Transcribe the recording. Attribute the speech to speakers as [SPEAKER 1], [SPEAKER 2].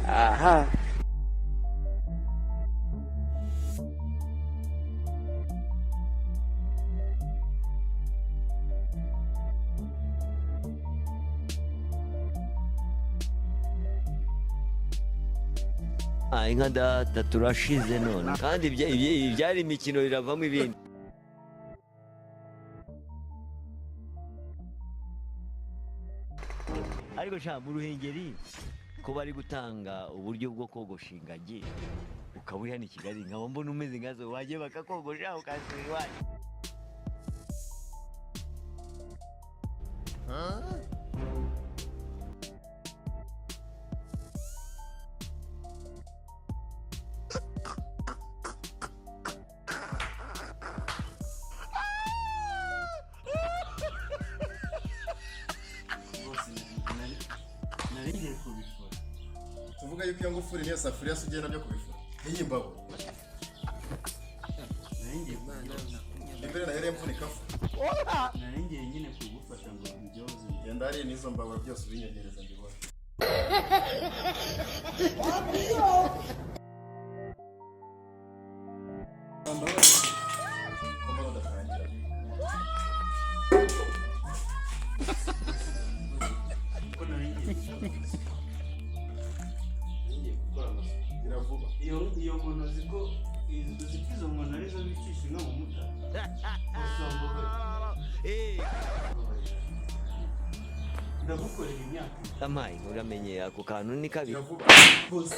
[SPEAKER 1] Aha.
[SPEAKER 2] Inka data turashize none kandi ibyari imikino biravamo ibindi. Ariko sha mu Ruhengeri ko bari gutanga uburyo bwo kogosha ingagi ukaba uri hano i Kigali nkaba mbona umeze nkazo wagiye bakakogosha ukasubira iwanyu.
[SPEAKER 3] Tuvuga yuko iyo ngufuri niyo safuriya se ugenda byo kubifura n'iyi mbago imbere nayo mvunika fu
[SPEAKER 4] narengeye nyine kugufasha ngo mbyoze
[SPEAKER 3] genda hariya n'izo mbago byose ubinyegereza mbibona.
[SPEAKER 4] iyo muntu ziko izo muntu arizo bicisha inka mu muta ndagukorera imyaka
[SPEAKER 2] Amayi uramenye ako kantu ni kabi.
[SPEAKER 3] Bose